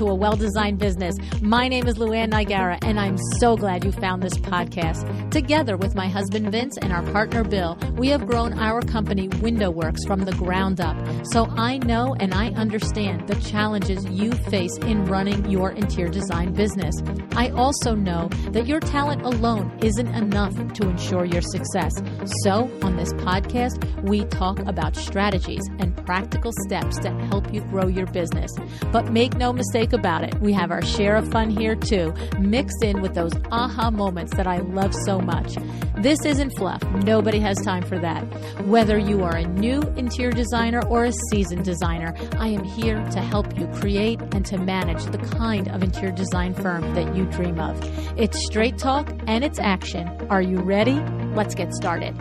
to A Well-Designed Business. My name is Luann Nigara, and I'm so glad you found this podcast. Together with my husband Vince and our partner Bill, we have grown our company WindowWorks from the ground up. So I know and I understand the challenges you face in running your interior design business. I also know that your talent alone isn't enough to ensure your success. So on this podcast, we talk about strategies and practical steps to help you grow your business. But make no mistake about it, we have our share of fun here too, mixed in with those aha moments that I love so much. This isn't fluff. Nobody has time for that. Whether you are a new interior designer or a seasoned designer, I am here to help you create and to manage the kind of interior design firm that you dream of. It's straight talk and it's action. Are you ready? Let's get started.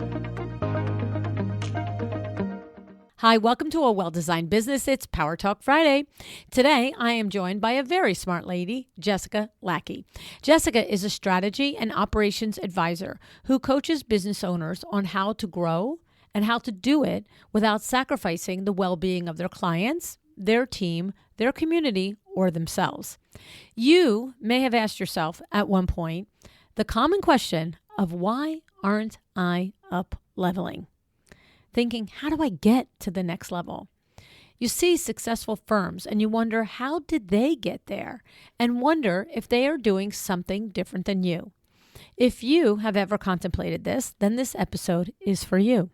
Hi, welcome to A Well-Designed Business. It's Power Talk Friday. Today, I am joined by a very smart lady, Jessica Lackey. Jessica is a strategy and operations advisor who coaches business owners on how to grow and how to do it without sacrificing the well-being of their clients, their team, their community, or themselves. You may have asked yourself at one point the common question of why aren't I up leveling? Thinking, how do I get to the next level? You see successful firms and you wonder, how did they get there? And wonder if they are doing something different than you. If you have ever contemplated this, then this episode is for you.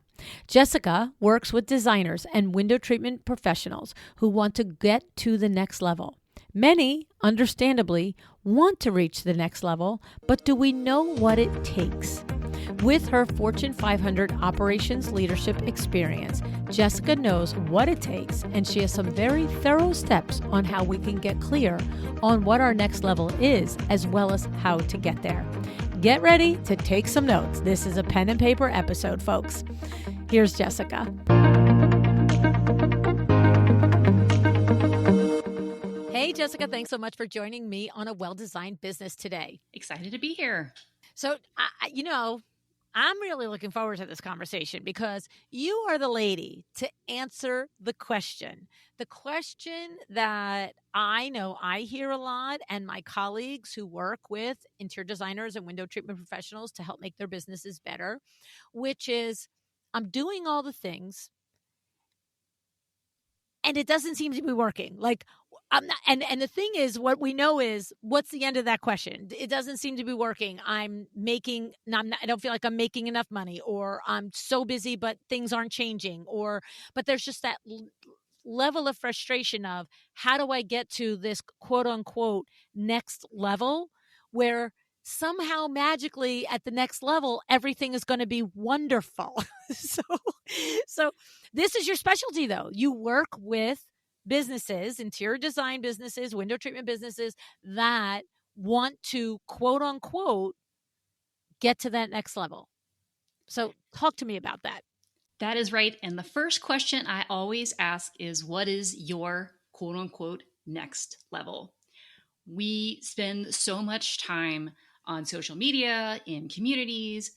Jessica works with designers and window treatment professionals who want to get to the next level. Many, understandably, want to reach the next level, but do we know what it takes? With her Fortune 500 operations leadership experience, Jessica knows what it takes, and she has some very thorough steps on how we can get clear on what our next level is, as well as how to get there. Get ready to take some notes. This is a pen and paper episode, folks. Here's Jessica. Hey, Jessica, thanks so much for joining me on A Well-Designed Business today. Excited to be here. So, I'm really looking forward to this conversation because you are the lady to answer the question that I know I hear a lot, and my colleagues who work with interior designers and window treatment professionals to help make their businesses better, which is, I'm doing all the things and it doesn't seem to be working. Like, I'm not, and the thing is, what we know is, what's the end of that question? It doesn't seem to be working. I don't feel like I'm making enough money, or I'm so busy, but things aren't changing, but there's just that level of frustration of, how do I get to this quote unquote next level where somehow magically at the next level, everything is going to be wonderful. So this is your specialty though. You work with businesses, interior design businesses, window treatment businesses that want to quote unquote get to that next level. So talk to me about that. That is right. And the first question I always ask is, what is your quote unquote next level? We spend so much time on social media, in communities,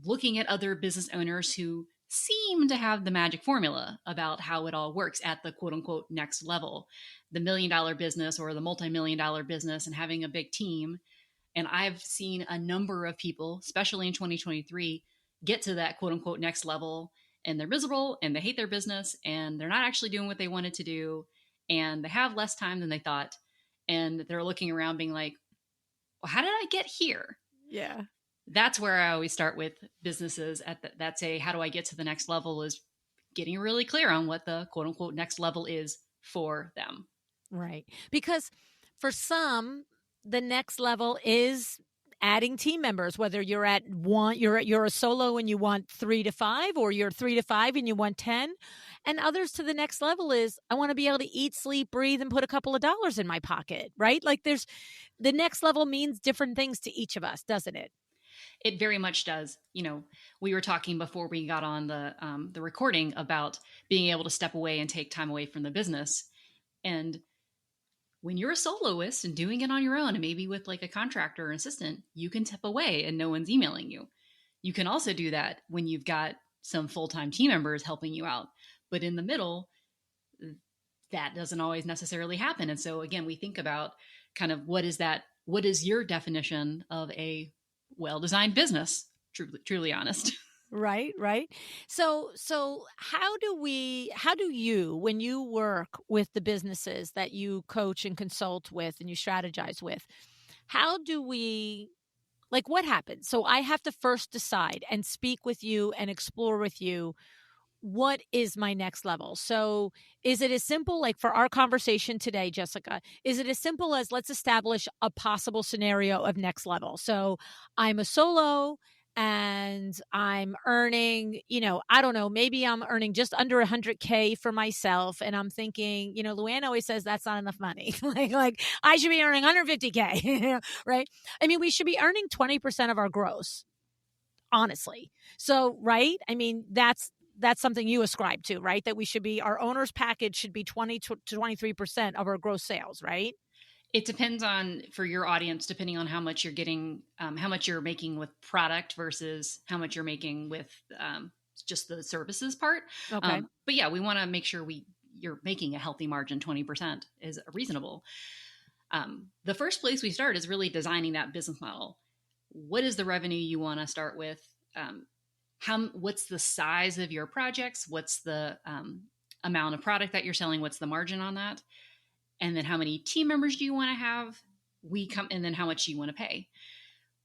looking at other business owners who seem to have the magic formula about how it all works at the quote unquote next level, the $1 million business or the multi-million-dollar business, and having a big team. And I've seen a number of people, especially in 2023, get to that quote unquote next level, and they're miserable and they hate their business and they're not actually doing what they wanted to do. And they have less time than they thought. And they're looking around being like, well, how did I get here? Yeah. That's where I always start with businesses that say, how do I get to the next level, is getting really clear on what the quote unquote next level is for them. Right. Because for some, the next level is adding team members, whether you're at one, you're a solo and you want 3 to 5, or you're 3 to 5 and you want 10. And others to the next level is, I want to be able to eat, sleep, breathe, and put a couple of dollars in my pocket, right? Like the next level means different things to each of us, doesn't it? It very much does. You know, we were talking before we got on the recording about being able to step away and take time away from the business. And when you're a soloist and doing it on your own, and maybe with like a contractor or assistant, you can tip away and no one's emailing you. You can also do that when you've got some full-time team members helping you out. But in the middle, that doesn't always necessarily happen. And so again, we think about kind of what is your definition of a well-designed business? Truly honest. Right, right. So how do you, when you work with the businesses that you coach and consult with and you strategize with, how do we, like, what happens? So I have to first decide and speak with you and explore with you, what is my next level? So is it as simple, like for our conversation today, Jessica, is it as simple as let's establish a possible scenario of next level? So I'm a solo and I'm earning, I don't know, maybe I'm earning just under 100K for myself. And I'm thinking, Luann always says that's not enough money. like I should be earning 150K, right? I mean, we should be earning 20% of our gross, honestly. So, right? I mean, that's something you ascribe to, right? That we should be, our owner's package should be 20 to 23% of our gross sales, right? It depends on, for your audience, depending on how much you're getting, how much you're making with product versus how much you're making with just the services part. Okay. But yeah, we want to make sure you're making a healthy margin. 20% is reasonable. The first place we start is really designing that business model. What is the revenue you want to start with? What's the size of your projects? What's the amount of product that you're selling? What's the margin on that? And then how many team members do you want to have? And then how much do you want to pay?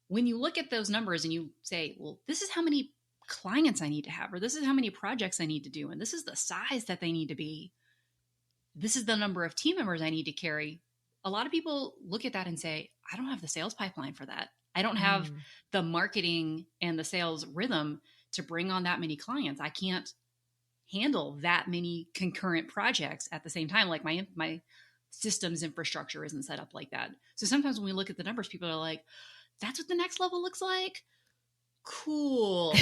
When you look at those numbers and you say, well, this is how many clients I need to have, or this is how many projects I need to do, and this is the size that they need to be, this is the number of team members I need to carry. A lot of people look at that and say, I don't have the sales pipeline for that. I don't have the marketing and the sales rhythm to bring on that many clients. I can't handle that many concurrent projects at the same time. Like my systems infrastructure isn't set up like that. So sometimes when we look at the numbers, people are like, that's what the next level looks like? Cool.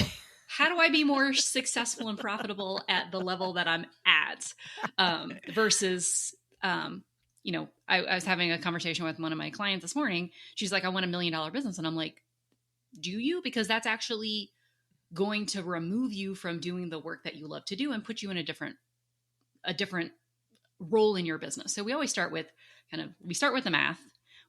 How do I be more successful and profitable at the level that I'm at? Versus, I was having a conversation with one of my clients this morning. She's like, I want $1 million business. And I'm like, do you? Because that's actually going to remove you from doing the work that you love to do and put you in a different role in your business. So we always start with the math,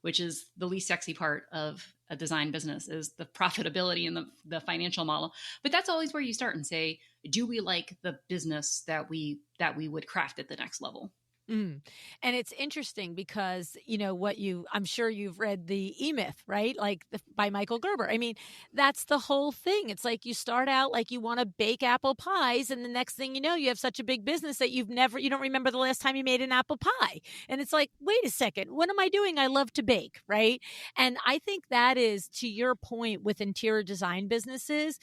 which is the least sexy part of a design business, is the profitability and the financial model. But that's always where you start and say, do we like the business that we would craft at the next level? And it's interesting because, I'm sure you've read the E-Myth, right? Like by Michael Gerber. I mean, that's the whole thing. It's like you start out like you want to bake apple pies, and the next thing you know, you have such a big business that you don't remember the last time you made an apple pie. And it's like, wait a second, what am I doing? I love to bake, right? And I think that is, to your point with interior design businesses,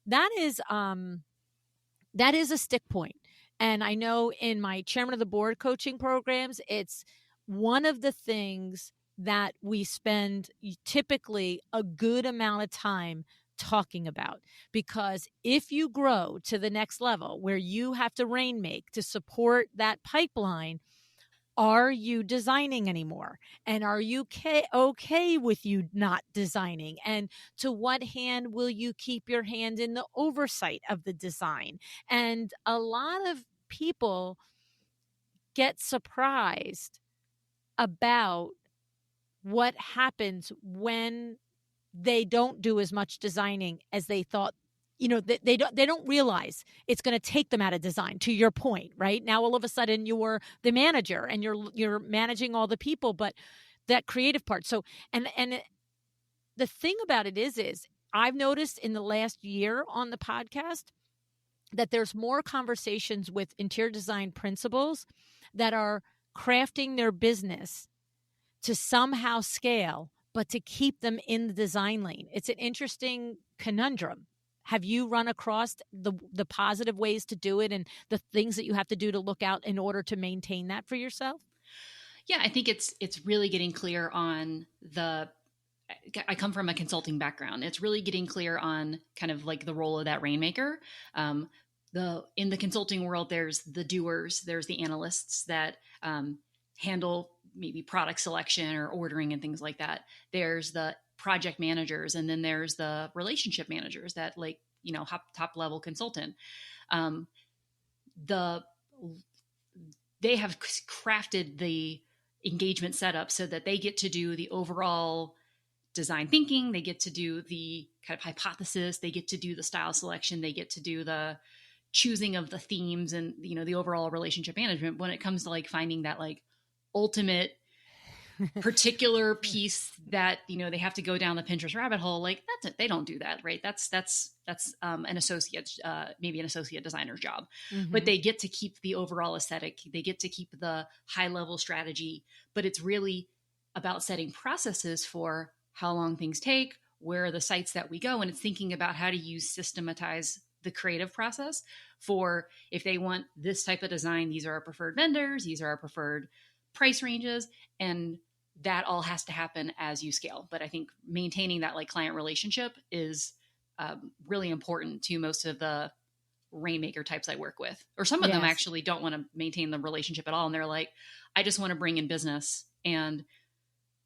that is a stick point. And I know in my chairman of the board coaching programs, it's one of the things that we spend typically a good amount of time talking about. Because if you grow to the next level where you have to rainmake to support that pipeline, are you designing anymore? And are you okay with you not designing? And to what hand will you keep your hand in the oversight of the design? And a lot of people get surprised about what happens when they don't do as much designing as they thought. They don't realize it's going to take them out of design, to your point, right? Now all of a sudden you're the manager and you're managing all the people, but that creative part. So and the thing about it is I've noticed in the last year on the podcast that there's more conversations with interior design principals that are crafting their business to somehow scale, but to keep them in the design lane. It's an interesting conundrum. Have you run across the positive ways to do it and the things that you have to do to look out in order to maintain that for yourself? Yeah, I think it's really getting clear on I come from a consulting background. It's really getting clear on kind of like the role of that rainmaker. In the consulting world, there's the doers, there's the analysts that handle maybe product selection or ordering and things like that. There's the project managers, and then there's the relationship managers that top level consultant. The they have crafted the engagement setup so that they get to do the overall design thinking, they get to do the kind of hypothesis, they get to do the style selection, they get to do the choosing of the themes and, you know, the overall relationship management. When it comes to like finding that like ultimate particular piece that, you know, they have to go down the Pinterest rabbit hole, like that's it. They don't do that, right? That's an associate, maybe an associate designer's job, but they get to keep the overall aesthetic. They get to keep the high level strategy, but it's really about setting processes for how long things take, where are the sites that we go. And it's thinking about how to systematize the creative process for if they want this type of design, these are our preferred vendors, these are our preferred price ranges. And that all has to happen as you scale. But I think maintaining that like client relationship is really important to most of the rainmaker types I work with, or some of them actually don't want to maintain the relationship at all. And they're like, I just want to bring in business and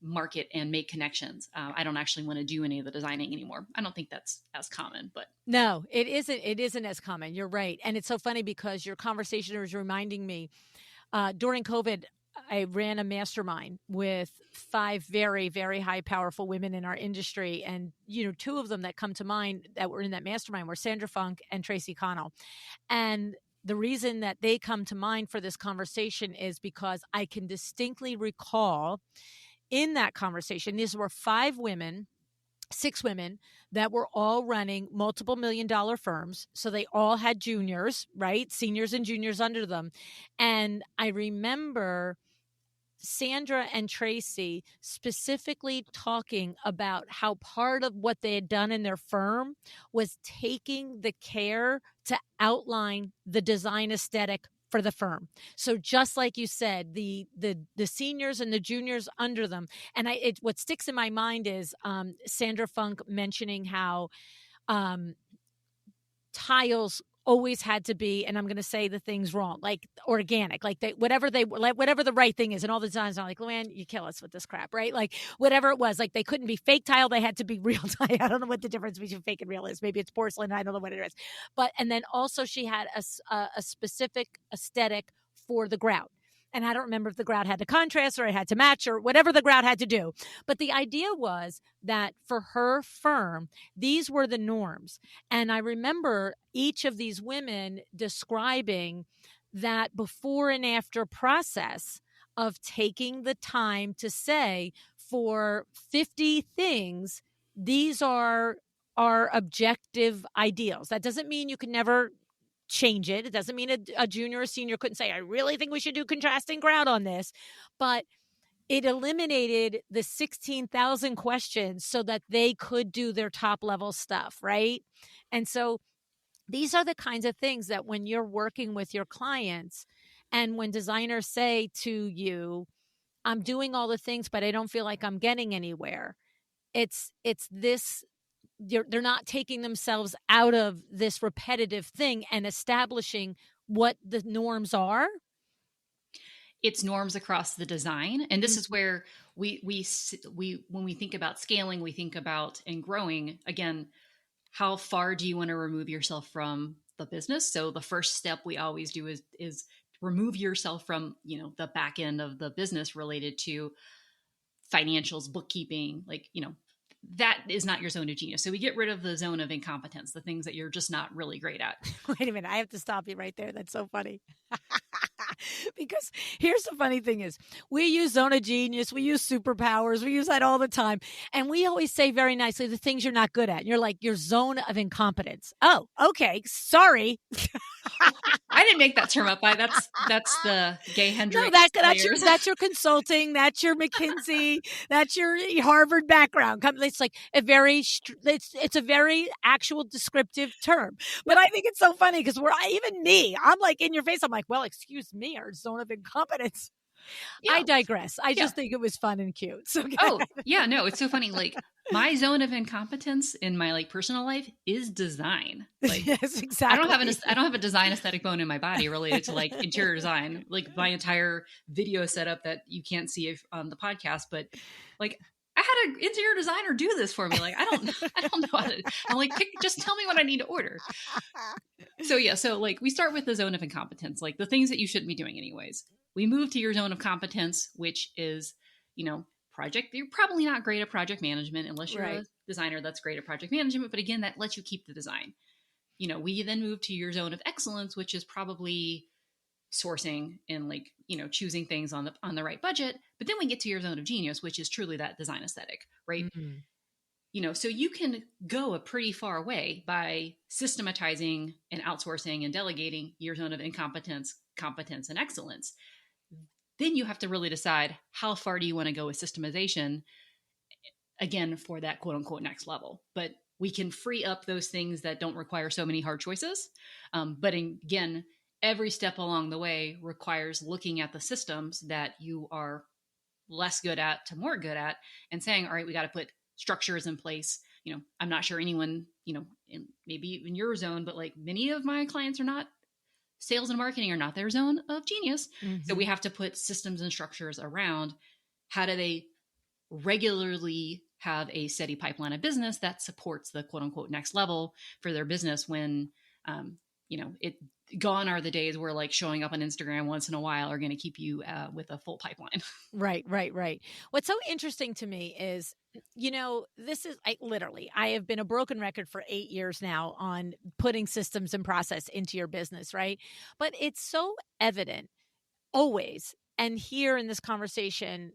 market and make connections. I don't actually want to do any of the designing anymore. I don't think that's as common, but no, it isn't. It isn't as common. You're right. And it's so funny because your conversation was reminding me during COVID, I ran a mastermind with 5 very, very high, powerful women in our industry. And, you know, 2 of them that come to mind that were in that mastermind were Sandra Funk and Tracy Connell. And the reason that they come to mind for this conversation is because I can distinctly recall in that conversation, these were 5 women, 6 women that were all running multiple $1-million firms. So they all had juniors, right? Seniors and juniors under them. And I remember Sandra and Tracy specifically talking about how part of what they had done in their firm was taking the care to outline the design aesthetic for the firm. So just like you said, the seniors and the juniors under them. And what sticks in my mind is Sandra Funk mentioning how tiles always had to be, and I'm going to say the things wrong, like organic, like whatever the right thing is. And all the designs are like, Luann, you kill us with this crap, right? Like whatever it was, like they couldn't be fake tile. They had to be real tile. I don't know what the difference between fake and real is. Maybe it's porcelain. I don't know what it is. But, and then also she had a specific aesthetic for the grout. And I don't remember if the grout had to contrast or it had to match or whatever the grout had to do. But the idea was that for her firm, these were the norms. And I remember each of these women describing that before and after process of taking the time to say for 50 things, these are our objective ideals. That doesn't mean you can never change it. It doesn't mean a junior or senior couldn't say, I really think we should do contrasting grout on this. But it eliminated the 16,000 questions so that they could do their top level stuff, right? And so these are the kinds of things that when you're working with your clients and when designers say to you, I'm doing all the things, but I don't feel like I'm getting anywhere. It's this. They're not taking themselves out of this repetitive thing and establishing what the norms are. It's norms across the design. And this is where we when we think about scaling, we think about and growing, again, how far do you want to remove yourself from the business? So the first step we always do is remove yourself from, you know, the back end of the business related to financials, bookkeeping, like, you know, that is not your zone of genius. So we get rid of the zone of incompetence, the things that you're just not really great at. Wait a minute. I have to stop you right there. That's so funny. Because here's the funny thing is we use zone of genius. We use superpowers. We use that all the time. And we always say very nicely the things you're not good at. And you're like, your zone of incompetence. Oh, okay. Sorry. I didn't make that term up. That's the Gay Hendricks. No, that's your consulting. That's your McKinsey. That's your Harvard background. It's like it's a very actual descriptive term. But I think it's so funny because even me, I'm like in your face. I'm like, well, excuse me, our zone of incompetence. Yeah. I digress. I just think it was fun and cute. So oh yeah, no, it's so funny. Like my zone of incompetence in my like personal life is design. Like, yes, exactly. I don't have a design aesthetic bone in my body related to like interior design. Like my entire video setup that you can't see on the podcast, but like I had an interior designer do this for me. Like I don't know how to. I'm like, just tell me what I need to order. So yeah, so like we start with the zone of incompetence, like the things that you shouldn't be doing anyways. we move to your zone of competence, which is, project. You're probably not great at project management unless you're a Right. designer that's great at project management. But again, that lets you keep the design. We then move to your zone of excellence, which is probably sourcing and choosing things on the right budget. But then we get to your zone of genius, which is truly that design aesthetic, right? Mm. So you can go a pretty far way by systematizing and outsourcing and delegating your zone of incompetence, competence, and excellence. Then you have to really decide how far do you want to go with systemization, again, for that quote unquote next level. But we can free up those things that don't require so many hard choices. But again, every step along the way requires looking at the systems that you are less good at to more good at and saying, all right, we got to put structures in place. I'm not sure anyone, maybe in your zone, but like many of my clients are not, sales and marketing are not their zone of genius. So we Mm-hmm. have to put systems and structures around how do they regularly have a steady pipeline of business that supports the quote unquote next level for their business when, it gone are the days where like showing up on Instagram once in a while are going to keep you with a full pipeline. Right, right, right. What's so interesting to me is, this is I have been a broken record for 8 years now on putting systems and process into your business, right? But it's so evident always, and here in this conversation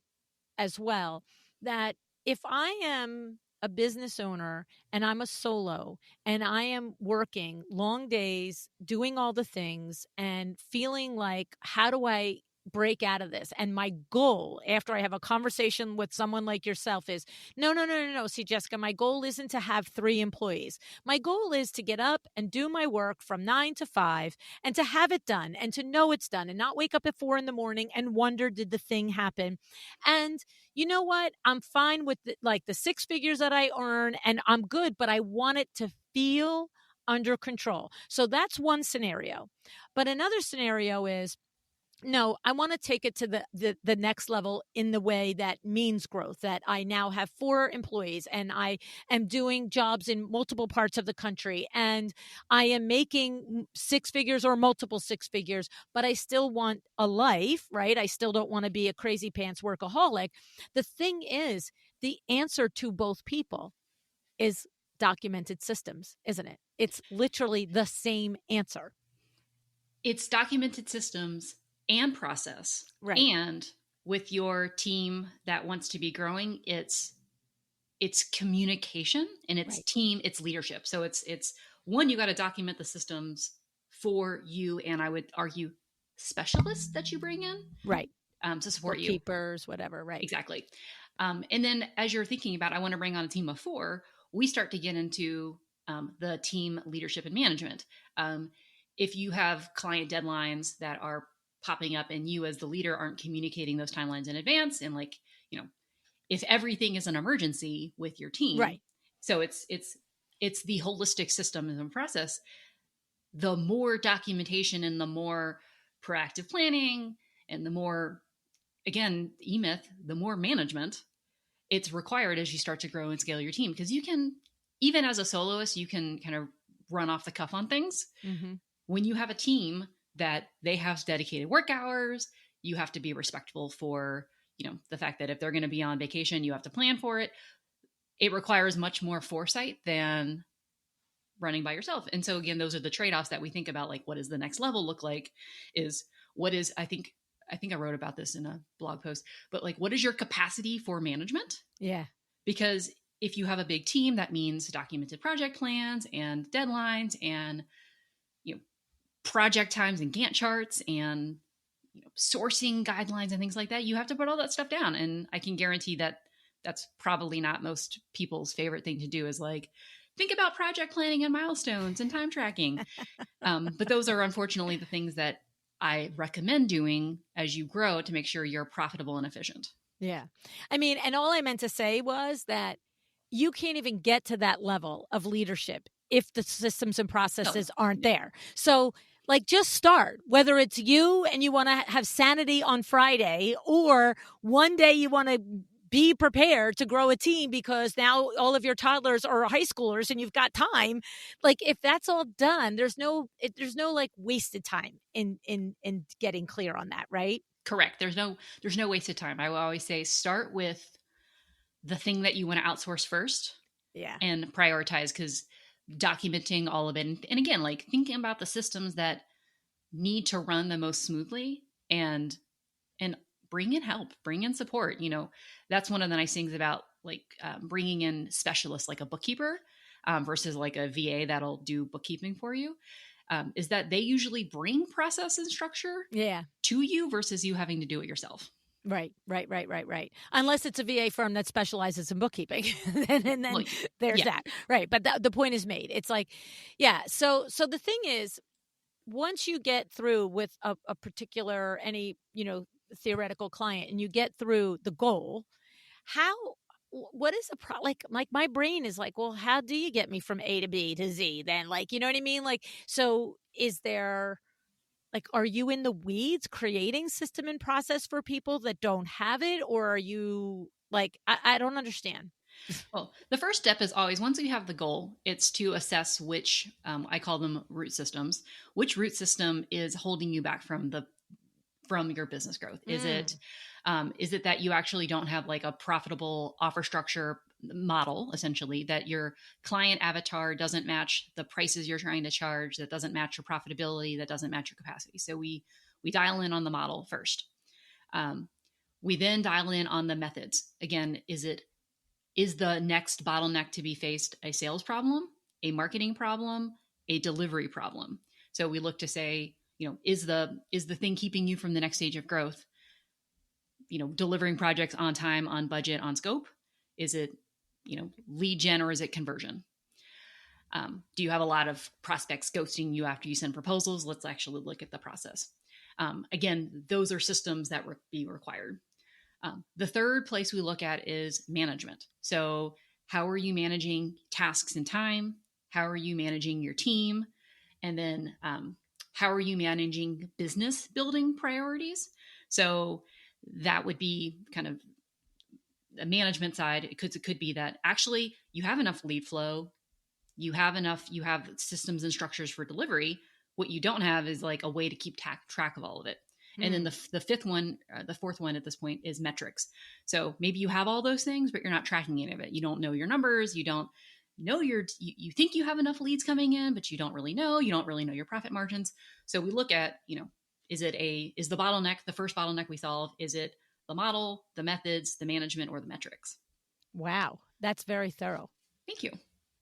as well, that if I am a business owner and I'm a solo and I am working long days, doing all the things and feeling like, how do I break out of this? And my goal after I have a conversation with someone like yourself is no, no, no, no, no. See, Jessica, my goal isn't to have 3 employees. My goal is to get up and do my work from 9 to 5 and to have it done and to know it's done and not wake up at 4 in the morning and wonder, did the thing happen? And you know what? I'm fine with the 6 figures that I earn and I'm good, but I want it to feel under control. So that's one scenario. But another scenario is, no, I want to take it to the next level in the way that means growth, that I now have 4 employees and I am doing jobs in multiple parts of the country and I am making 6 figures or multiple 6 figures, but I still want a life, right? I still don't want to be a crazy pants workaholic. The thing is, the answer to both people is documented systems, isn't it? It's literally the same answer. It's documented systems and process. Right, And with your team that wants to be growing, it's communication and it's right, team, it's leadership. So it's one, you got to document the systems for you, and I would argue specialists that you bring in right. to support you. Bookkeepers, whatever, right. Exactly. And then as you're thinking about, I want to bring on a team of 4, we start to get into the team leadership and management. If you have client deadlines that are popping up and you as the leader aren't communicating those timelines in advance, and if everything is an emergency with your team, Right. so it's the holistic system and process, the more documentation and the more proactive planning and the more, again, E-Myth, the more management it's required as you start to grow and scale your team. Because you can, even as a soloist, you can kind of run off the cuff on things. Mm-hmm. When you have a team that they have dedicated work hours, you have to be respectful for, the fact that if they're going to be on vacation, you have to plan for it. It requires much more foresight than running by yourself. And so again, those are the trade-offs that we think about, like what does the next level look like, is what is, I think I wrote about this in a blog post, but like, what is your capacity for management? Yeah. Because if you have a big team, that means documented project plans and deadlines and, project times and Gantt charts and, sourcing guidelines and things like that. You have to put all that stuff down. And I can guarantee that that's probably not most people's favorite thing to do, is like, think about project planning and milestones and time tracking. But those are unfortunately the things that I recommend doing as you grow to make sure you're profitable and efficient. Yeah. I mean, and all I meant to say was that you can't even get to that level of leadership if the systems and No, processes aren't there. So, like, just start, whether it's you and you want to have sanity on Friday, or one day you want to be prepared to grow a team because now all of your toddlers are high schoolers and you've got time. Like, if that's all done, there's no like wasted time in getting clear on that, right? Correct. There's no wasted time. I will always say start with the thing that you want to outsource first Yeah. and prioritize, because documenting all of it, and again, like thinking about the systems that need to run the most smoothly, and bring in help, bring in support. That's one of the nice things about like bringing in specialists like a bookkeeper versus like a VA that'll do bookkeeping for you, is that they usually bring process and structure Yeah. to you versus you having to do it yourself. Right. Unless it's a VA firm that specializes in bookkeeping, and then Well, there's yeah. that. Right. But the point is made. It's like, yeah. So the thing is, once you get through with a particular any theoretical client, and you get through the goal, how what is the like my brain is like, well, how do you get me from A to B to Z then? Like, you know what I mean? Like, so is there, like, are you in the weeds creating system and process for people that don't have it, or are you like, I don't understand. Well, the first step is always, once you have the goal, it's to assess which, I call them root systems, which root system is holding you back from your business growth. Is it that you actually don't have like a profitable offer structure model, essentially, that your client avatar doesn't match the prices you're trying to charge, that doesn't match your profitability, that doesn't match your capacity? So we dial in on the model first. We then dial in on the methods. Again, is the next bottleneck to be faced a sales problem, a marketing problem, a delivery problem? So we look to say, is the thing keeping you from the next stage of growth, delivering projects on time, on budget, on scope? Is it, lead gen, or is it conversion? Do you have a lot of prospects ghosting you after you send proposals? Let's actually look at the process. Again, those are systems that would be required. The third place we look at is management. So how are you managing tasks and time? How are you managing your team? And then how are you managing business building priorities? So that would be kind of the management side. It could be that actually you have enough lead flow, you have systems and structures for delivery. What you don't have is like a way to keep track of all of it. And then the fourth one at this point is metrics. So maybe you have all those things, but you're not tracking any of it. You don't know your numbers. You don't know you think you have enough leads coming in, but you don't really know. You don't really know your profit margins. So we look at, is the bottleneck, the first bottleneck we solve, is it the model, the methods, the management, or the metrics? Wow, that's very thorough. Thank you.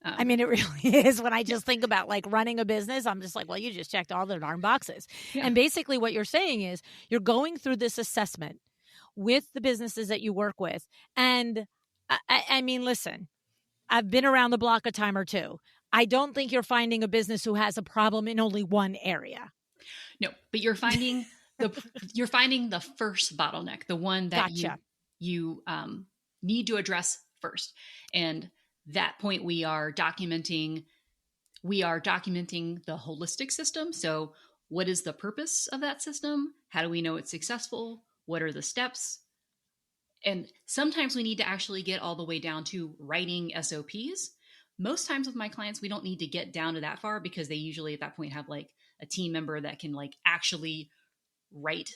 I mean, it really is. When I just think about like running a business, I'm just like, well, you just checked all the darn boxes. Yeah. And basically what you're saying is you're going through this assessment with the businesses that you work with. And I mean, listen, I've been around the block a time or two. I don't think you're finding a business who has a problem in only one area. No, but you're finding the first bottleneck, the one that Gotcha. you need to address first. And that point we are documenting the holistic system. So what is the purpose of that system? How do we know it's successful? What are the steps? And sometimes we need to actually get all the way down to writing SOPs. Most times with my clients, we don't need to get down to that far, because they usually at that point have like a team member that can like actually write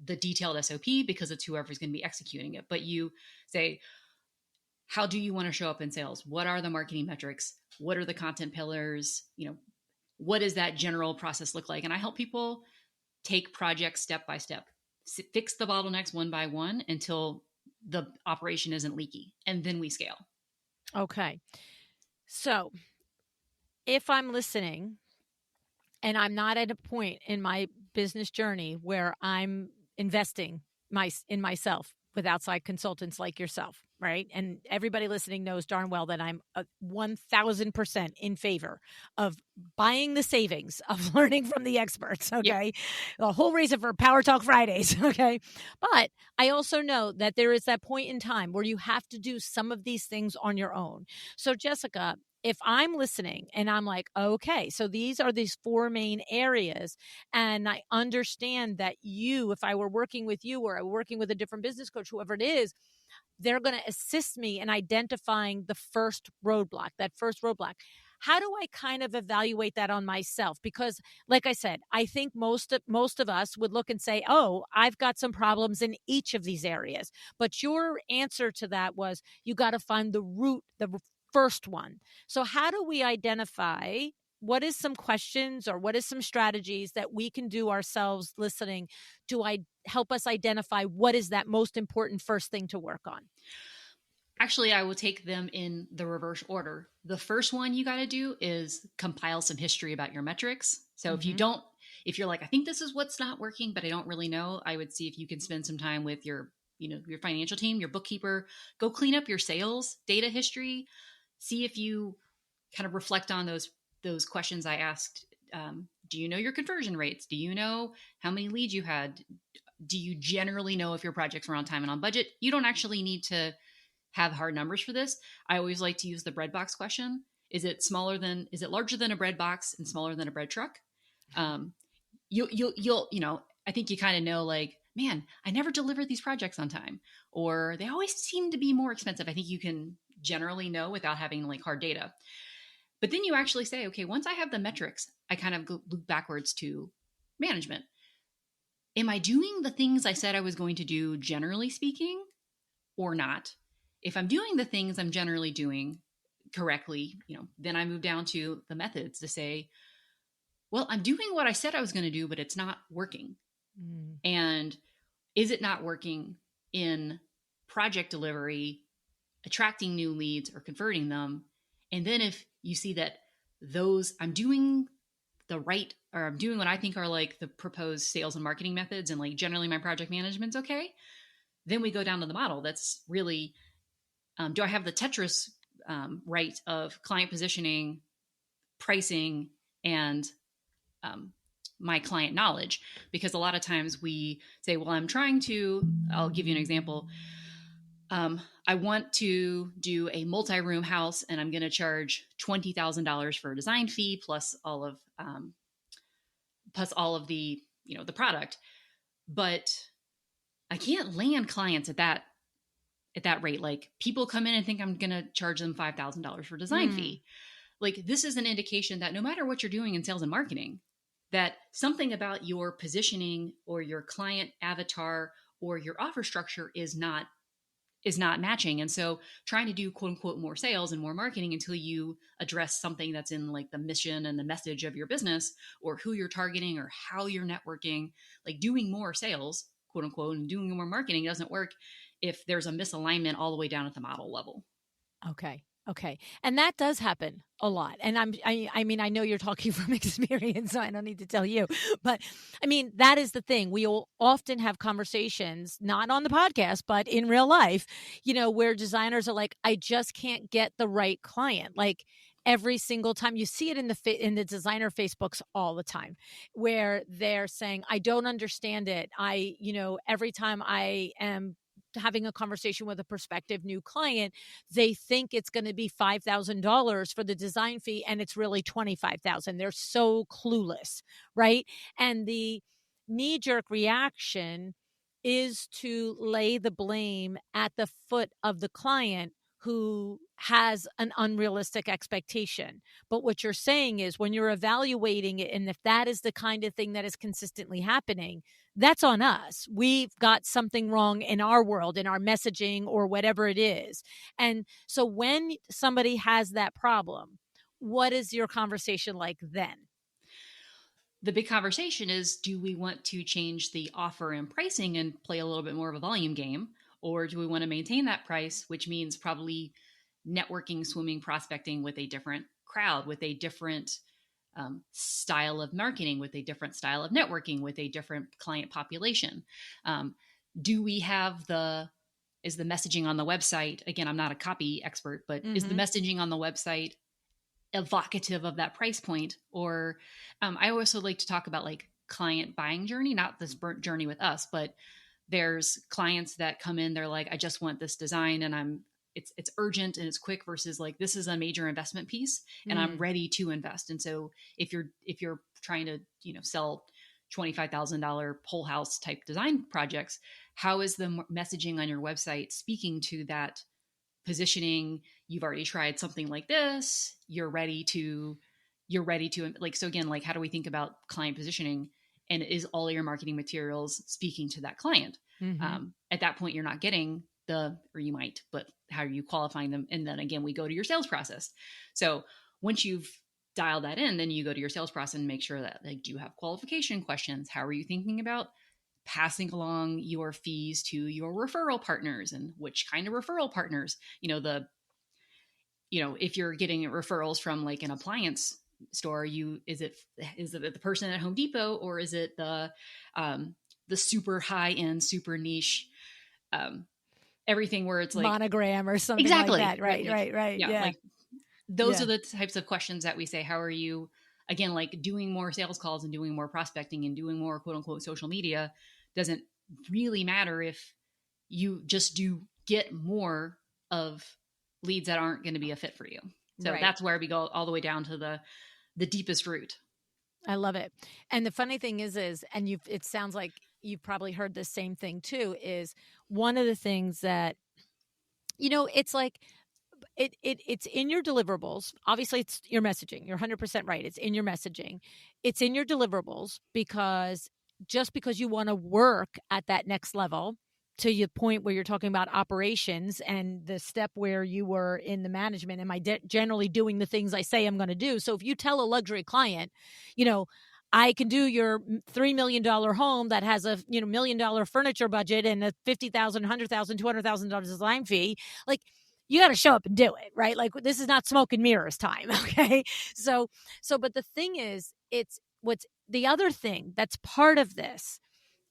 the detailed SOP, because it's whoever's going to be executing it. But you say, how do you want to show up in sales? What are the marketing metrics? What are the content pillars? What does that general process look like? And I help people take projects step by step, fix the bottlenecks one by one until the operation isn't leaky. And then we scale. Okay. So if I'm listening and I'm not at a point in my business journey where I'm investing in myself with outside consultants like yourself, right? And everybody listening knows darn well that I'm 1,000% in favor of buying the savings of learning from the experts, okay? Yep. The whole reason for Power Talk Fridays, okay? But I also know that there is that point in time where you have to do some of these things on your own. So Jessica, if I'm listening and I'm like, okay, so these are these four main areas, and I understand that if I were working with you or working with a different business coach, whoever it is, they're going to assist me in identifying the first roadblock, how do I kind of evaluate that on myself? Because like I said, I think most of us would look and say, "Oh, I've got some problems in each of these areas." But your answer to that was you got to find the root, the first one. So how do we identify what is some questions or what is some strategies that we can do ourselves listening to help us identify what is that most important first thing to work on? Actually, I will take them in the reverse order. The first one you got to do is compile some history about your metrics. So Mm-hmm. if you're like, I think this is what's not working, but I don't really know, I would see if you can spend some time with your financial team, your bookkeeper, go clean up your sales data history, see if you kind of reflect on those questions I asked. Do you know your conversion rates? Do you know how many leads you had? Do you generally know if your projects were on time and on budget? You don't actually need to have hard numbers for this. I always like to use the bread box question. Is it larger than a bread box and smaller than a bread truck? Um, I think you kind of know, like, man, I never deliver these projects on time, or they always seem to be more expensive. I think you can generally know without having like hard data. But then you actually say, okay, once I have the metrics, I kind of loop backwards to management. Am I doing the things I said I was going to do, generally speaking, or not? If I'm doing the things I'm generally doing correctly, then I move down to the methods to say, well, I'm doing what I said I was going to do, but it's not working. Mm. And is it not working in project delivery, attracting new leads or converting them? And then if you see that I'm doing I'm doing what I think are like the proposed sales and marketing methods, and like generally my project management's okay, then we go down to the model. That's really, do I have the Tetris right of client positioning, pricing, and um, my client knowledge? Because a lot of times we say, well, I'll give you an example. I want to do a multi-room house and I'm going to charge $20,000 for a design fee plus all of the, the product. But I can't land clients at that rate. Like, people come in and think I'm going to charge them $5,000 for design Mm. fee. Like, this is an indication that no matter what you're doing in sales and marketing, that something about your positioning or your client avatar or your offer structure is not matching. And so trying to do quote unquote more sales and more marketing until you address something that's in like the mission and the message of your business, or who you're targeting or how you're networking, like doing more sales, quote unquote, and doing more marketing doesn't work if there's a misalignment all the way down at the model level. Okay. Okay. And that does happen a lot. And I mean, I know you're talking from experience, so I don't need to tell you. But I mean, that is the thing. We will often have conversations, not on the podcast, but in real life, where designers are like, I just can't get the right client. Like, every single time you see it in the designer Facebooks all the time, where they're saying, I don't understand it. Every time I am having a conversation with a prospective new client, they think it's going to be $5,000 for the design fee and it's really 25,000. They're so clueless, right? And the knee jerk reaction is to lay the blame at the foot of the client who has an unrealistic expectation. But what you're saying is, when you're evaluating it, and if that is the kind of thing that is consistently happening, that's on us. We've got something wrong in our world, in our messaging, or whatever it is. And so when somebody has that problem, what is your conversation like then? The big conversation is, do we want to change the offer and pricing and play a little bit more of a volume game? Or do we want to maintain that price, which means probably networking, swimming, prospecting with a different crowd, with a different style of marketing, with a different style of networking, with a different client population? Um, do we have is the messaging on the website? Again, I'm not a copy expert, but is the Mm-hmm. messaging on the website evocative of that price point? Or I also like to talk about like client buying journey, not this burnt journey with us, but there's clients that come in, they're like, I just want this design and it's urgent and it's quick, versus like, this is a major investment piece and I'm Mm. ready to invest. And so if you're trying to, sell $25,000 whole house type design projects, how is the messaging on your website speaking to that positioning, you've already tried something like this, you're ready to like, so again, like, how do we think about client positioning, and is all your marketing materials speaking to that client? Mm-hmm. At that point, you're not getting or you might, but how are you qualifying them? And then again, we go to your sales process. So once you've dialed that in, then you go to your sales process and make sure that, like, do you have qualification questions? How are you thinking about passing along your fees to your referral partners, and which kind of referral partners? If you're getting referrals from like an appliance store, is it the person at Home Depot, or is it the super high end, super niche, um, everything where it's like, Monogram or something like exactly that. right, Right, like, right. yeah, Yeah. like those Yeah. are the types of questions that we say, how are you, again, like, doing more sales calls and doing more prospecting and doing more quote unquote social media doesn't really matter if you just do get more of leads that aren't going to be a fit for you. So Right. that's where we go all the way down to the deepest root. I love it. And the funny thing is, and it sounds like you've probably heard the same thing too, is one of the things that, it's like, it's in your deliverables. Obviously, it's your messaging. You're 100% right. It's in your messaging. It's in your deliverables, because just because you want to work at that next level, to your point where you're talking about operations and the step where you were in the management, am I generally doing the things I say I'm going to do? So if you tell a luxury client, I can do your $3 million home that has a $1 million furniture budget and a $50,000, $100,000, $200,000 design fee, like, you got to show up and do it, right? Like, this is not smoke and mirrors time. Okay. But the thing is, what's the other thing that's part of this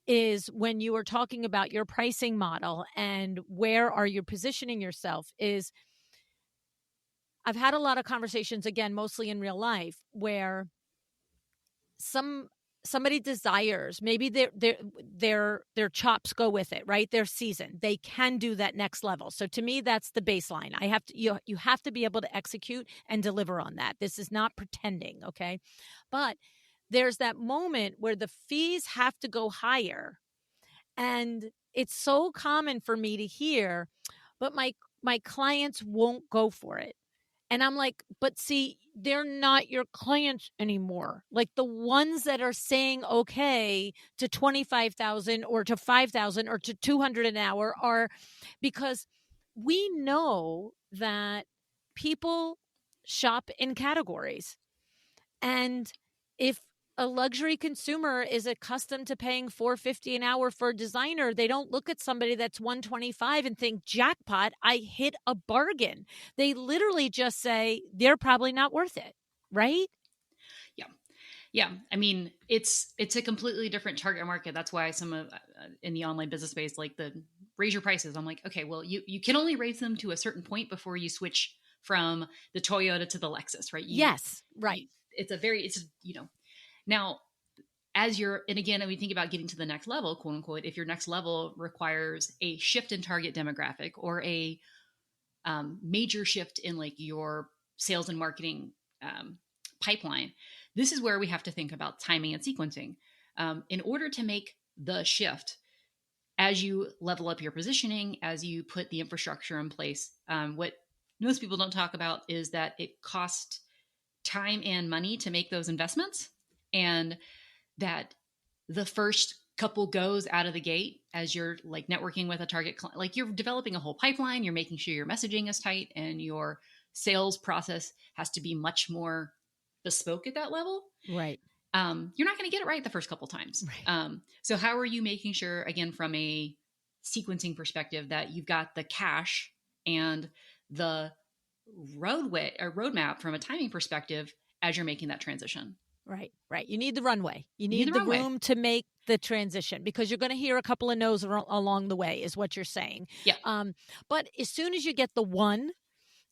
is when you are talking about your pricing model and where are you positioning yourself, is I've had a lot of conversations, again, mostly in real life, where somebody desires, maybe their chops go with it, right? Their season, they can do that next level. So to me, that's the baseline. You have to be able to execute and deliver on that. This is not pretending, okay? But there's that moment where the fees have to go higher, and it's so common for me to hear, but my clients won't go for it. And I'm like, but see, they're not your clients anymore. Like, the ones that are saying okay to 25,000 or to 5,000 or to 200 an hour are, because we know that people shop in categories. And if a luxury consumer is accustomed to paying $450 an hour for a designer, they don't look at somebody that's 125 and think, jackpot, I hit a bargain. They literally just say, they're probably not worth it, right? Yeah. Yeah. I mean, it's a completely different target market. That's why some of in the online business space, like, the raise your prices. I'm like, okay, well, you can only raise them to a certain point before you switch from the Toyota to the Lexus, right? Yes, right. Now, and again, we think about getting to the next level, quote unquote, if your next level requires a shift in target demographic, or a major shift in, like, your sales and marketing pipeline, this is where we have to think about timing and sequencing. In order to make the shift, as you level up your positioning, as you put the infrastructure in place, what most people don't talk about is that it costs time and money to make those investments, and that the first couple goes out of the gate, as you're, like, networking with a target client, like, you're developing a whole pipeline, you're making sure your messaging is tight, and your sales process has to be much more bespoke at that level. Right. You're not going to get it right the first couple times. Right. So how are you making sure, again, from a sequencing perspective, that you've got the cash and the roadmap from a timing perspective as you're making that transition? Right, right. You need the runway. You You need need the the runway. room to make the transition, because you're going to hear a couple of no's along the way, is what you're saying. Yeah. But as soon as you get the one,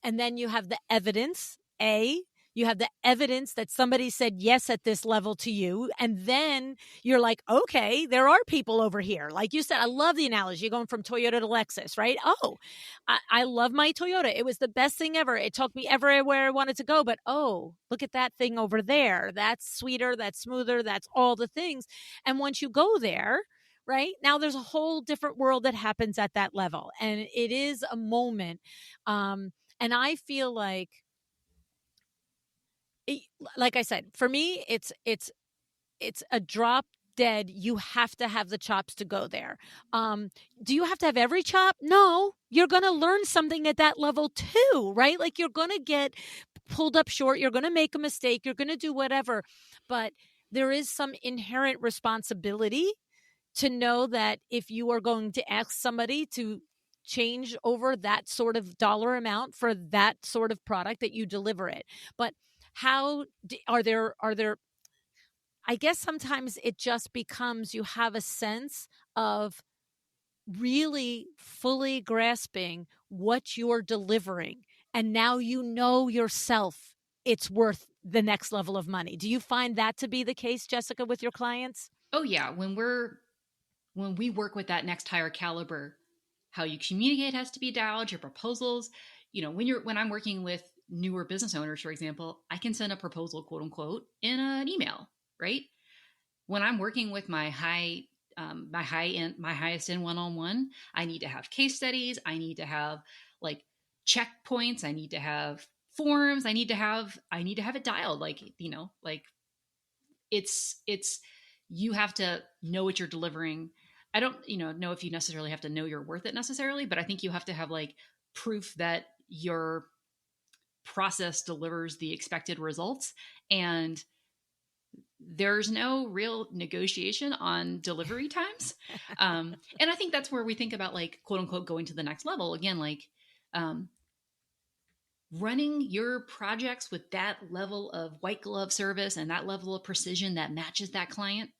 and then you have the evidence, you have the evidence that somebody said yes at this level to you. And then you're like, okay, there are people over here. Like you said, I love the analogy. You're going from Toyota to Lexus, right? Oh, I love my Toyota. It was the best thing ever. It took me everywhere I wanted to go. But oh, look at that thing over there. That's sweeter. That's smoother. That's all the things. And once you go there, right now, there's a whole different world that happens at that level. And it is a moment. And I feel like I said, for me, it's a drop dead. You have to have the chops to go there. Do you have to have every chop? No, you're going to learn something at that level too, right? Like you're going to get pulled up short. You're going to make a mistake. You're going to do whatever. But there is some inherent responsibility to know that if you are going to ask somebody to change over that sort of dollar amount for that sort of product, that you deliver it. But are there I guess sometimes it just becomes you have a sense of really fully grasping what you're delivering. And now you know yourself it's worth the next level of money. Do you find that to be the case, Jessica, with your clients? Oh yeah, when we work with that next higher caliber, how you communicate has to be dialed, your proposals, when I'm working with newer business owners, for example, I can send a proposal, quote unquote, in an email, right? When I'm working with my my highest end one-on-one, I need to have case studies. I need to have like checkpoints. I need to have forms. I need to have it dialed. Like it's you have to know what you're delivering. I don't, know if you necessarily have to know you're worth it necessarily, but I think you have to have like proof that your process delivers the expected results. And there's no real negotiation on delivery times. And I think that's where we think about like, quote unquote, going to the next level again, like, um, running your projects with that level of white glove service and that level of precision that matches that client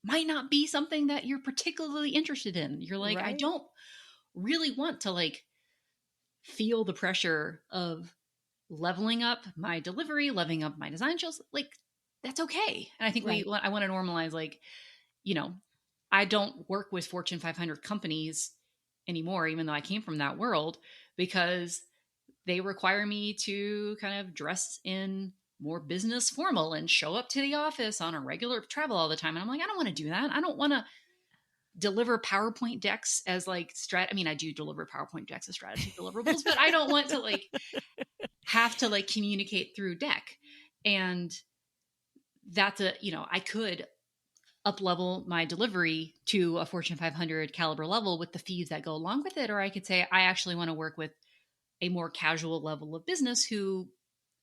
might not be something that you're particularly interested in. You're like, I Right. don't really want to like feel the pressure of leveling up my delivery, leveling up my design shows. Like that's okay. And I think Right. I want to normalize like, you know, I don't work with Fortune 500 companies anymore, even though I came from that world, because they require me to kind of dress in more business formal and show up to the office on a regular travel all the time. And I'm like, I don't want to do that. I don't want to deliver PowerPoint decks as like I mean, I do deliver PowerPoint decks as strategy deliverables, but I don't want to like have to like communicate through deck. And that's I could up level my delivery to a Fortune 500 caliber level with the fees that go along with it. Or I could say, I actually want to work with a more casual level of business who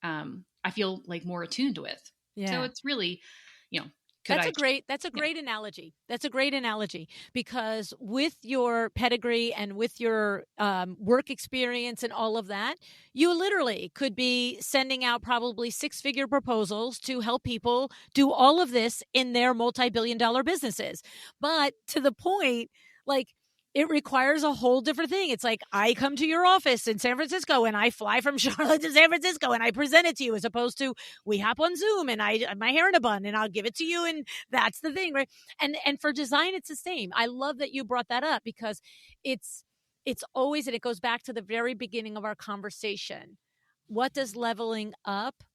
I feel like more attuned with. So Yeah. it's really, could I? That's a Yeah, great analogy. That's a great analogy because with your pedigree and with your work experience and all of that, you literally could be sending out probably six-figure proposals to help people do all of this in their multi-billion-dollar businesses. But to the point, like it requires a whole different thing. It's like I come to your office in San Francisco and I fly from Charlotte to San Francisco and I present it to you, as opposed to we hop on Zoom and I my hair in a bun and I'll give it to you. And that's the thing, right? And for design, it's the same. I love that you brought that up because it's always, and it goes back to the very beginning of our conversation. What does leveling up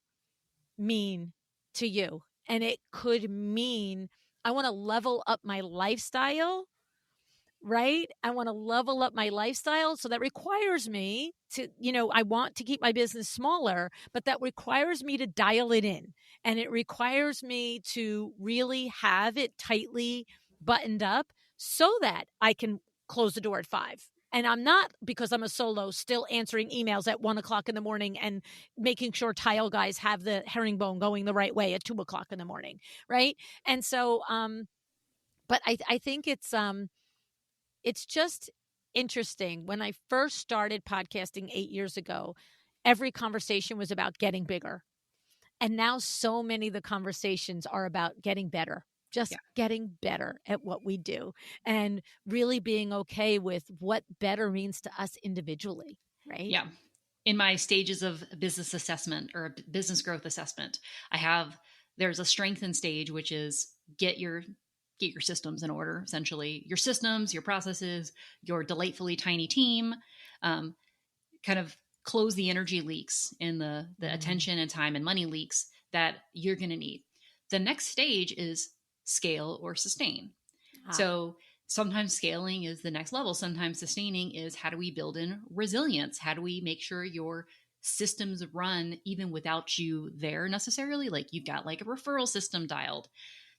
mean to you? And it could mean I want to level up my lifestyle, right? I want to level up my lifestyle. So that requires me to, I want to keep my business smaller, but that requires me to dial it in. And it requires me to really have it tightly buttoned up so that I can close the door at 5. And I'm not, because I'm a solo, still answering emails at 1 o'clock in the morning and making sure tile guys have the herringbone going the right way at 2 o'clock in the morning. Right. And so, but I think it's just interesting. When I first started podcasting 8 years ago, every conversation was about getting bigger. And now so many of the conversations are about getting better, just yeah, getting better at what we do and really being okay with what better means to us individually, right? yeah. In my stages of business assessment or business growth assessment, there's a strengthen stage, which is get your systems in order, essentially your systems, your processes, your delightfully tiny team, um, kind of close the energy leaks and the Mm. attention and time and money leaks that you're going to need. The next stage is scale or sustain. Ah, So Sometimes scaling is the next level. Sometimes sustaining is how do we build in resilience? How do we make sure your systems run even without you there necessarily? Like you've got like a referral system dialed.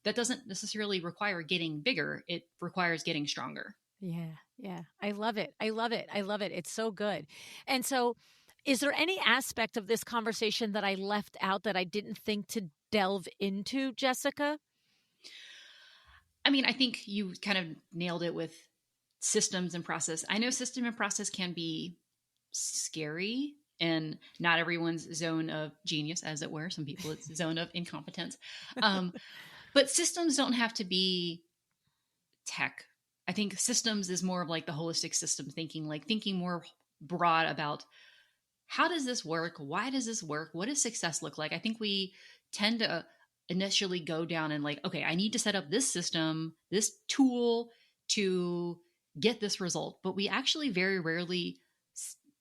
That doesn't necessarily require getting bigger, it requires getting stronger. Yeah, yeah. I love it. I love it. I love it. It's so good. And so, is there any aspect of this conversation that I left out that I didn't think to delve into, Jessica? I mean, I think you kind of nailed it with systems and process. I know system and process can be scary and not everyone's zone of genius, as it were. Some people it's zone of incompetence. Um, but systems don't have to be tech. I think systems is more of like the holistic system thinking, like thinking more broad about how does this work? Why does this work? What does success look like? I think we tend to initially go down and like, okay, I need to set up this system, this tool to get this result. But we actually very rarely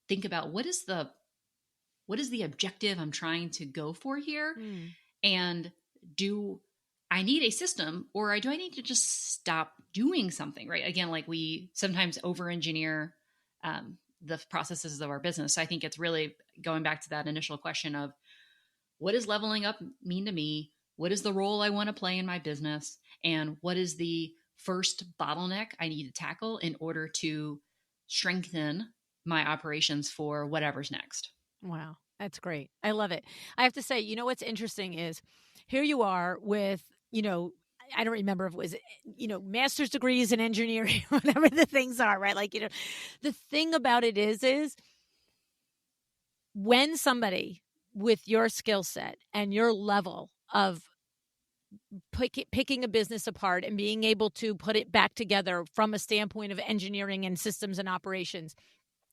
think about what is the objective I'm trying to go for here? Hmm. And do I need a system or do I need to just stop doing something, right? Again, like we sometimes over engineer the processes of our business. So I think it's really going back to that initial question of what does leveling up mean to me? What is the role I want to play in my business? And what is the first bottleneck I need to tackle in order to strengthen my operations for whatever's next? Wow, that's great. I love it. I have to say, what's interesting is here you are with, I don't remember if it was, master's degrees in engineering, whatever the things are, right? Like, the thing about it is when somebody with your skill set and your level of picking a business apart and being able to put it back together from a standpoint of engineering and systems and operations,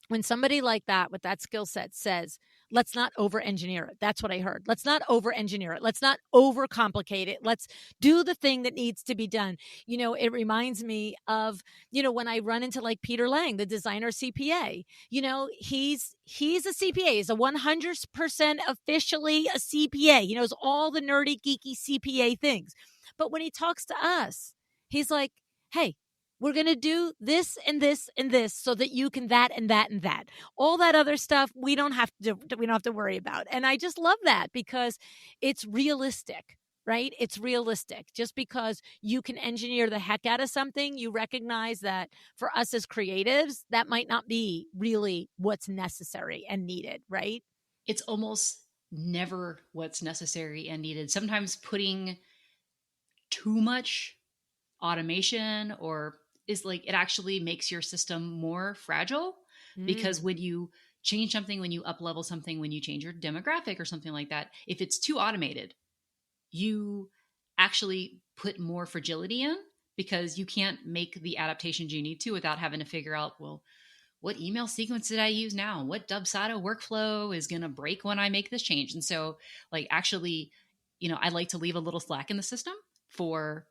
when somebody like that with that skill set says, let's not over engineer it. That's what I heard. Let's not over engineer it. Let's not overcomplicate it. Let's do the thing that needs to be done. It reminds me of, when I run into like Peter Lang, the designer CPA, he's a CPA. He's a 100% officially a CPA. He knows all the nerdy, geeky CPA things. But when he talks to us, he's like, hey, we're going to do this and this and this so that you can that and that and that. All that other stuff we don't have to worry about. And I just love that because it's realistic, right? It's realistic. Just because you can engineer the heck out of something, you recognize that for us as creatives, that might not be really what's necessary and needed, right? It's almost never what's necessary and needed. Sometimes putting too much automation or is like it actually makes your system more fragile because when you change something, when you up level something, when you change your demographic or something like that, if it's too automated, you actually put more fragility in because you can't make the adaptations you need to without having to figure out, well, what email sequence did I use now? What Dubsado workflow is going to break when I make this change? And so like actually, I like to leave a little slack in the system for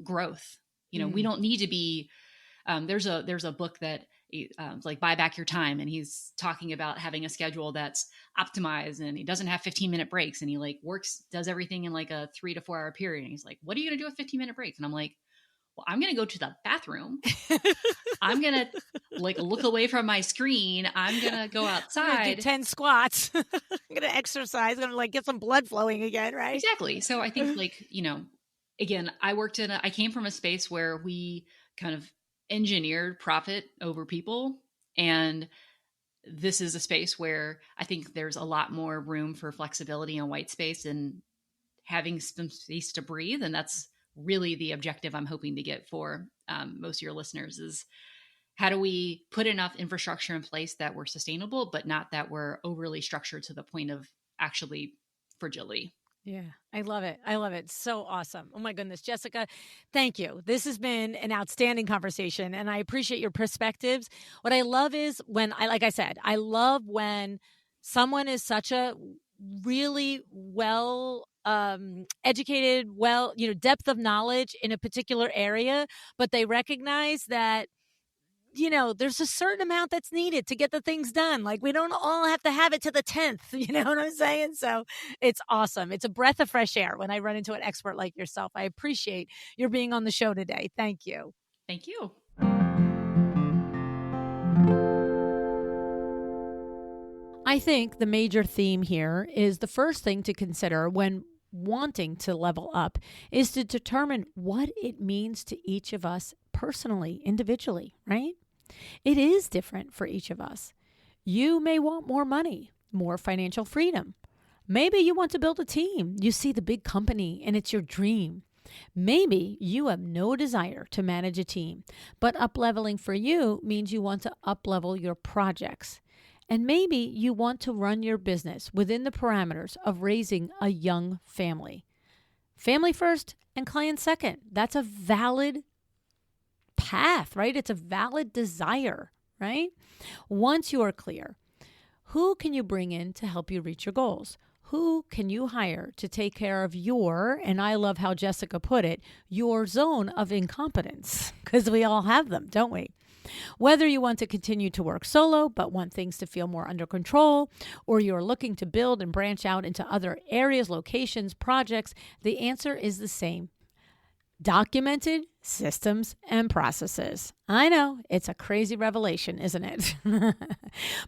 growth. We don't need to be there's a book that like Buy Back Your Time, and he's talking about having a schedule that's optimized and he doesn't have 15-minute breaks and he like does everything in like a 3 to 4 hour period. And he's like, what are you going to do with 15-minute breaks? And I'm like, well, I'm going to go to the bathroom. I'm going to like look away from my screen. I'm going to go outside. I'm gonna do 10 squats. I'm going to exercise. I'm going to like get some blood flowing again. Right. Exactly. So I think like, again, I came from a space where we kind of engineered profit over people. And this is a space where I think there's a lot more room for flexibility and white space and having some space to breathe. And that's really the objective I'm hoping to get for most of your listeners is how do we put enough infrastructure in place that we're sustainable, but not that we're overly structured to the point of actually fragility. Yeah, I love it. I love it. So awesome. Oh my goodness, Jessica, thank you. This has been an outstanding conversation and I appreciate your perspectives. What I love is like I said, I love when someone is such a really well educated, depth of knowledge in a particular area, but they recognize that there's a certain amount that's needed to get the things done. Like we don't all have to have it to the 10th. You know what I'm saying? So it's awesome. It's a breath of fresh air when I run into an expert like yourself. I appreciate your being on the show today. Thank you. Thank you. I think the major theme here is the first thing to consider when wanting to level up is to determine what it means to each of us personally, individually, right? It is different for each of us. You may want more money, more financial freedom. Maybe you want to build a team. You see the big company and it's your dream. Maybe you have no desire to manage a team, but up-leveling for you means you want to up-level your projects. And maybe you want to run your business within the parameters of raising a young family. Family first and client second. That's a valid path, right? It's a valid desire, right? Once you are clear, who can you bring in to help you reach your goals? Who can you hire to take care of your, and I love how Jessica put it, your zone of incompetence? Because we all have them, don't we? Whether you want to continue to work solo but want things to feel more under control, or you're looking to build and branch out into other areas, locations, projects, the answer is the same. Documented systems and processes. I know, it's a crazy revelation, isn't it?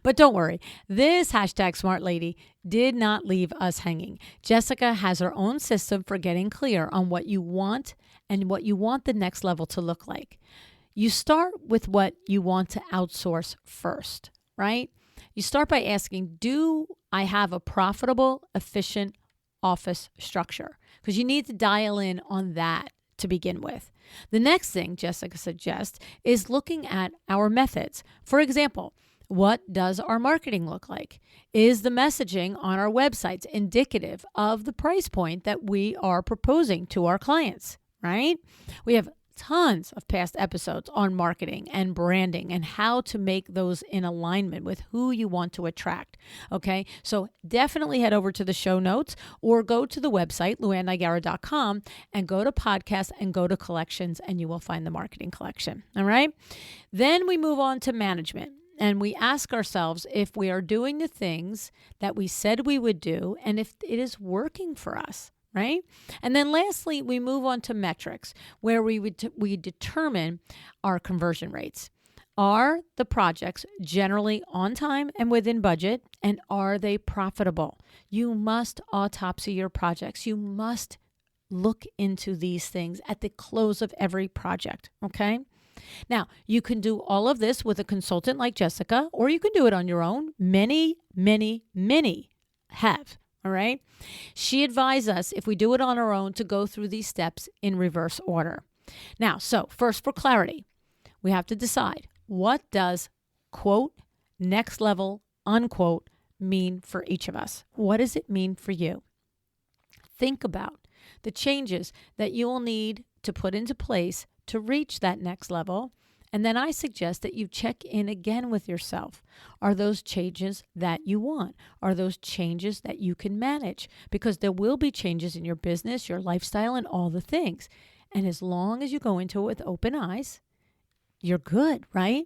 But don't worry, this #SmartLady did not leave us hanging. Jessica has her own system for getting clear on what you want and what you want the next level to look like. You start with what you want to outsource first, right? You start by asking, do I have a profitable, efficient office structure? Because you need to dial in on that to begin with. The next thing Jessica suggests is looking at our methods. For example, what does our marketing look like? Is the messaging on our websites indicative of the price point that we are proposing to our clients, right? We have tons of past episodes on marketing and branding and how to make those in alignment with who you want to attract. Okay, so definitely head over to the show notes or go to the website, luannigara.com, and go to podcasts and go to collections, and you will find the marketing collection. All right, then we move on to management. And we ask ourselves if we are doing the things that we said we would do and if it is working for us. Right? And then lastly, we move on to metrics where we determine our conversion rates. Are the projects generally on time and within budget, and are they profitable? You must autopsy your projects. You must look into these things at the close of every project, okay? Now, you can do all of this with a consultant like Jessica, or you can do it on your own. Many have. All right. She advised us, if we do it on our own, to go through these steps in reverse order. Now, so first, for clarity, we have to decide, what does quote, next level, unquote, mean for each of us? What does it mean for you? Think about the changes that you will need to put into place to reach that next level. And then I suggest that you check in again with yourself. Are those changes that you want? Are those changes that you can manage? Because there will be changes in your business, your lifestyle, and all the things. And as long as you go into it with open eyes, you're good, right?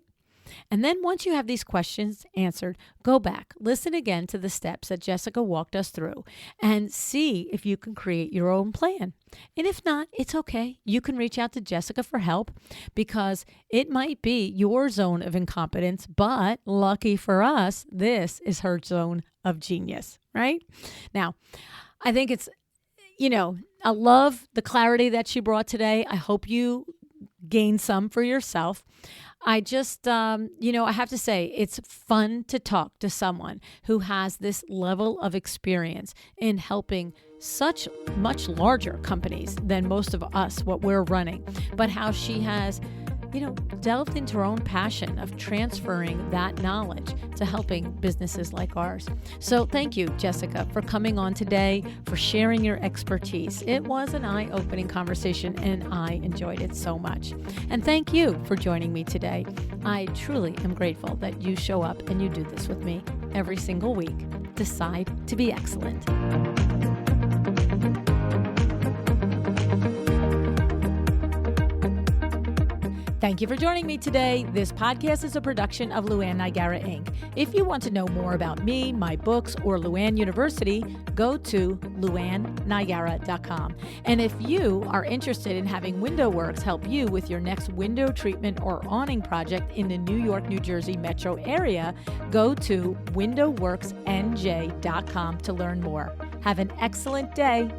And then once you have these questions answered, go back, listen again to the steps that Jessica walked us through, and see if you can create your own plan. And if not, it's okay. You can reach out to Jessica for help because it might be your zone of incompetence, but lucky for us, this is her zone of genius, right? Now, I think it's, I love the clarity that she brought today. I hope you gain some for yourself. I just, I have to say, it's fun to talk to someone who has this level of experience in helping such much larger companies than most of us, what we're running, but how she has, delved into her own passion of transferring that knowledge to helping businesses like ours. So thank you, Jessica, for coming on today, for sharing your expertise. It was an eye-opening conversation, and I enjoyed it so much. And thank you for joining me today. I truly am grateful that you show up and you do this with me every single week. Decide to be excellent. Thank you for joining me today. This podcast is a production of Luann Nigara, Inc. If you want to know more about me, my books, or Luann University, go to luannnigara.com. And if you are interested in having WindowWorks help you with your next window treatment or awning project in the New York, New Jersey metro area, go to windowworksnj.com to learn more. Have an excellent day.